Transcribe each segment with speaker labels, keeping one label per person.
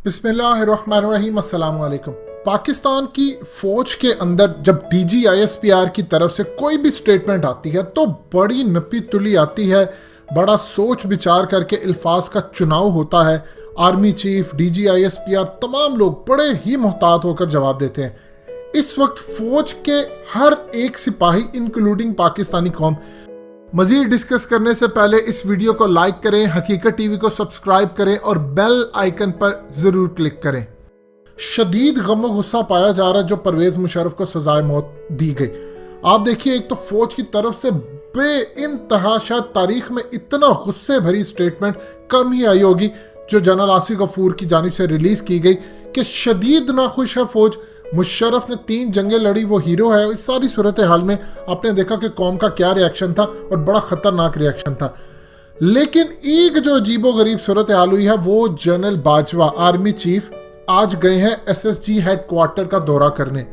Speaker 1: बिस्मिल्लाहिर्रहमानिर्रहीम, अस्सलाम वालेकुम। पाकिस्तान की फौज के अंदर जब DGISPR की तरफ से कोई भी स्टेटमेंट आती है तो बड़ी नपी तुली आती है, बड़ा सोच विचार करके अल्फाज का चुनाव होता है। आर्मी चीफ, DGISPR, तमाम लोग बड़े ही मोहतात होकर जवाब देते हैं। इस वक्त फौज के हर एक सिपाही इंक्लूडिंग पाकिस्तानी कौम। मजीद डिस्कस करने से पहले इस वीडियो को लाइक करें, हकीकत टीवी को सब्सक्राइब करें और बेल आइकन पर जरूर क्लिक करें। शदीद गम गुस्सा पाया जा रहा है जो परवेज मुशर्रफ को सजाए मौत दी गई। आप देखिए, एक तो फौज की तरफ से बेइंतहा, शायद तारीख में इतना गुस्से भरी स्टेटमेंट कम ही आई होगी जो जनरल आसिफ गफूर की जानिब से रिलीज की गई कि शदीद नाखुश है फौज। मुशर्रफ ने 3 जंगें लड़ी, वो हीरो है। इस सारी सूरत हाल में आपने देखा कि कौम का क्या रिएक्शन था और बड़ा खतरनाक रिएक्शन था। लेकिन एक जो अजीबो गरीब सूरत हाल हुई है वो जनरल बाजवा, आर्मी चीफ, आज गए हैं SSG हेडक्वार्टर का दौरा करने।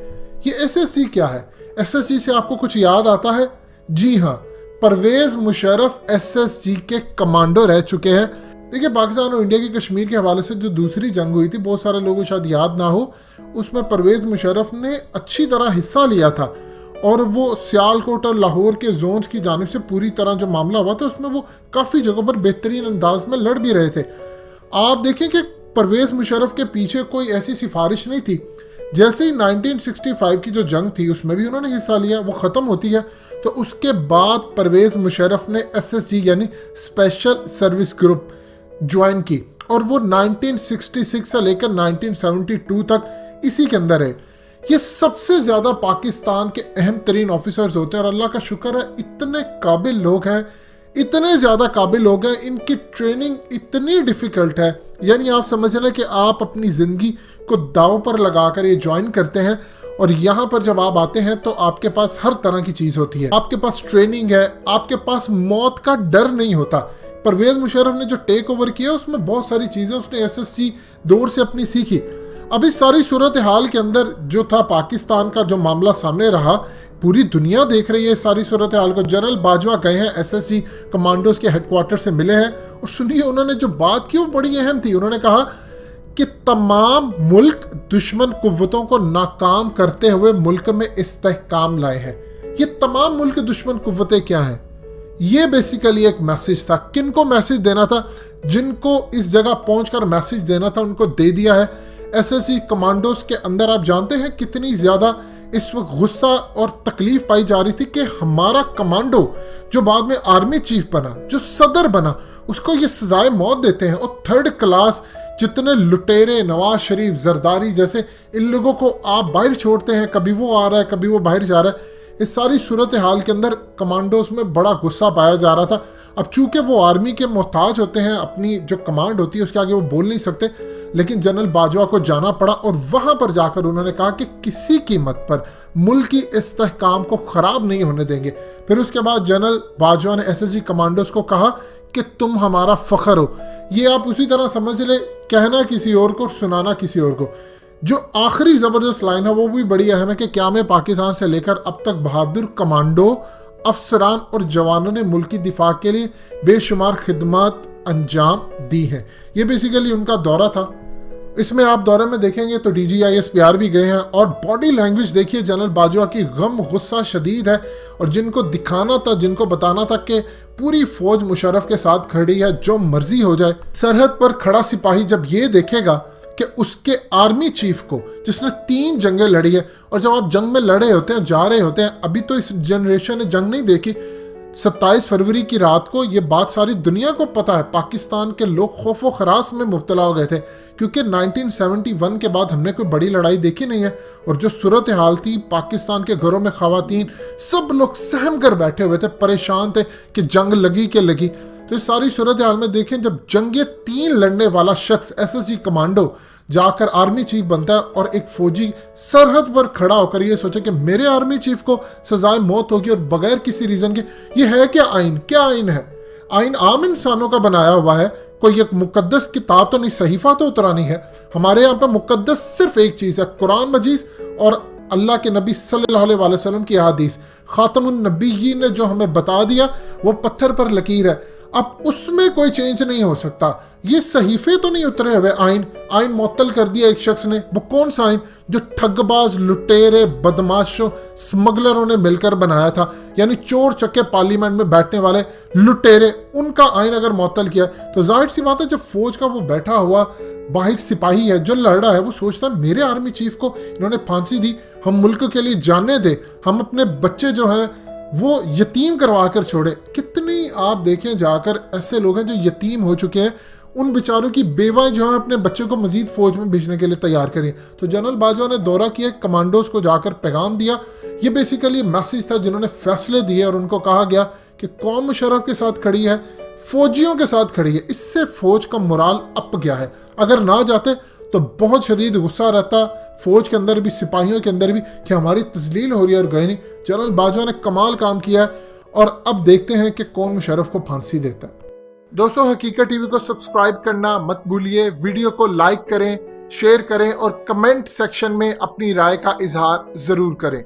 Speaker 1: ये SSG क्या है? SSG से आपको कुछ याद आता है? जी हाँ, परवेज मुशर्रफ SSG के कमांडो रह चुके हैं। देखिए, पाकिस्तान और इंडिया की कश्मीर के हवाले से जो दूसरी जंग हुई थी, बहुत सारे लोगों को शायद याद ना हो, उसमें परवेज मुशर्रफ ने अच्छी तरह हिस्सा लिया था और वो सियालकोट और लाहौर के जोन्स की जानिब से पूरी तरह जो मामला हुआ था उसमें वो काफ़ी जगहों पर बेहतरीन अंदाज में लड़ भी रहे थे। आप देखें कि परवेज मुशर्रफ के पीछे कोई ऐसी सिफारिश नहीं थी। जैसे ही 1965 की जो जंग थी उसमें भी उन्होंने हिस्सा लिया, वो ख़त्म होती है तो उसके बाद परवेज मुशर्रफ ने SSG यानी स्पेशल सर्विस ग्रुप ज्वाइन की और वो 1966 से लेकर 1972 तक इसी के अंदर है। ये सबसे ज़्यादा पाकिस्तान के अहम तरीन ऑफिसर्स होते हैं और अल्लाह का शुक्र है इतने काबिल लोग हैं, इतने ज़्यादा काबिल लोग हैं। इनकी ट्रेनिंग इतनी डिफ़िकल्ट है, यानी आप समझ लें कि आप अपनी ज़िंदगी को दाव पर लगाकर ये ज्वाइन करते हैं और यहाँ पर जब आप आते हैं तो आपके पास हर तरह की चीज़ होती है। आपके पास ट्रेनिंग है, आपके पास मौत का डर नहीं होता। परवेज मुशर्रफ ने जो टेक ओवर किया उसमें बहुत सारी चीज़ें उसने SSG दौर से अपनी सीखी। अब इस सारी सूरत हाल के अंदर जो था पाकिस्तान का जो मामला सामने रहा, पूरी दुनिया देख रही है इस सारी सूरत हाल को। जनरल बाजवा गए हैं, SSG कमांडोज के हेडक्वार्टर से मिले हैं और सुनिए उन्होंने जो बात की वो बड़ी अहम थी। उन्होंने कहा कि तमाम मुल्क दुश्मन कुव्वतों को नाकाम करते हुए मुल्क में इस्तेहकाम लाए हैं। ये तमाम मुल्क दुश्मन कुव्वतें क्या हैं? ये बेसिकली एक मैसेज था। किनको मैसेज देना था? जिनको इस जगह पहुंचकर मैसेज देना था उनको दे दिया है। SSG कमांडोज के अंदर आप जानते हैं कितनी ज़्यादा इस वक्त गुस्सा और तकलीफ पाई जा रही थी कि हमारा कमांडो जो बाद में आर्मी चीफ बना, जो सदर बना, उसको ये सजाए मौत देते हैं। और 3rd क्लास जितने लुटेरे, नवाज शरीफ, जरदारी जैसे इन लोगों को आप बाहर छोड़ते हैं, कभी वो आ रहा है कभी वो बाहर जा रहा है। इस सारी सूरत हाल के अंदर कमांडोज में बड़ा गुस्सा पाया जा रहा था। अब चूंकि वो आर्मी के मोहताज होते हैं, अपनी जो कमांड होती है उसके आगे वो बोल नहीं सकते, लेकिन जनरल बाजवा को जाना पड़ा और वहां पर जाकर उन्होंने कहा कि किसी कीमत पर मुल्क की इस्तेहकाम को खराब नहीं होने देंगे। फिर उसके बाद जनरल बाजवा ने SSG कमांडोज को कहा कि तुम हमारा फख्र हो। ये आप उसी तरह समझ ले, कहना किसी और को, सुनाना किसी और को। जो आखिरी ज़बरदस्त लाइन है वो भी बड़ी अहम है कि क़याम पाकिस्तान से लेकर अब तक बहादुर कमांडो, अफसरान और जवानों ने मुल्क की दिफा के लिए बेशुमार खिदमत अंजाम दी हैं। ये बेसिकली उनका दौरा था। इसमें आप दौरे में देखेंगे तो DGISPR भी गए हैं और बॉडी लैंग्वेज देखिए जनरल बाजवा की, गम गुस्सा शदीद है। और जिनको दिखाना था, जिनको बताना था कि पूरी फौज मुशर्रफ के साथ खड़ी है, जो मर्जी हो जाए। सरहद पर खड़ा सिपाही जब ये देखेगा कि उसके आर्मी चीफ को, जिसने 3 जंगें लड़ी है, और जब आप जंग में लड़े होते हैं, जा रहे होते हैं, अभी तो इस जनरेशन ने जंग नहीं देखी। 27 फरवरी की रात को ये बात सारी दुनिया को पता है, पाकिस्तान के लोग खौफ व खरास में मुब्तला हो गए थे क्योंकि 1971 के बाद हमने कोई बड़ी लड़ाई देखी नहीं है। और जो सूरत हाल थी, पाकिस्तान के घरों में खवातीन सब लोग सहम कर बैठे हुए थे, परेशान थे कि जंग लगी कि लगी। तो इस सारी सूरत हाल में देखें, जब जंगे 3 लड़ने वाला शख्स SSG कमांडो जाकर आर्मी चीफ बनता है और एक फौजी सरहद पर खड़ा होकर ये सोचे कि मेरे आर्मी चीफ को सजाए मौत होगी और बगैर किसी रीजन के, ये है क्या आइन? क्या आइन है? आइन आम इंसानों का बनाया हुआ है, कोई एक मुकद्दस किताब तो नहीं, सहीफा तो उतरा नहीं है। हमारे यहाँ पर मुकद्दस सिर्फ एक चीज़ है, कुरान मजीद और अल्लाह के नबी सल्लल्लाहु अलैहि वसल्लम की हदीस। खातमुन नबीयीन ने जो हमें बता दिया वो पत्थर पर लकीर है। अब उसमें कोई चेंज नहीं हो सकता। ये सहीफे तो नहीं उतरे हुए आइन मुअत्तल कर दिया एक शख्स ने। वो कौन सा आइन? जो ठगबाज, लुटेरे, बदमाशों, स्मगलरों ने मिलकर बनाया था, यानी चोर चक्के पार्लियामेंट में बैठने वाले लुटेरे, उनका आइन अगर मुअत्तल किया तो जाहिर सी बात है जब फौज का वो बैठा हुआ बाहर सिपाही है जो लड़ रहा है, वो सोचता है मेरे आर्मी चीफ को इन्होंने फांसी दी, हम मुल्क के लिए जाने दे, हम अपने बच्चे जो हैं वो यतीम करवा कर छोड़े। कितनी आप देखें जाकर ऐसे लोग हैं जो यतीम हो चुके हैं, उन बेचारों की बेवाएं जो है अपने बच्चों को मजीद फौज में भेजने के लिए तैयार करें। तो जनरल बाजवा ने दौरा किया, कमांडोज को जाकर पैगाम दिया। ये बेसिकली मैसेज था जिन्होंने फैसले दिए और उनको कहा गया कि कौम मुशर्रफ के साथ खड़ी है, फौजियों के साथ खड़ी है। इससे फौज का मोराल अप गया है। अगर ना जाते तो बहुत शदीद गुस्सा रहता फौज के अंदर भी, सिपाहियों के अंदर भी, कि हमारी तजलील हो रही है और गए नहीं। जनरल बाजवा ने कमाल काम किया और अब देखते हैं कि कौन मुशर्रफ को फांसी देता है। दोस्तों, हकीकत टीवी को सब्सक्राइब करना मत भूलिए, वीडियो को लाइक करें, शेयर करें और कमेंट सेक्शन में अपनी राय का इजहार जरूर करें।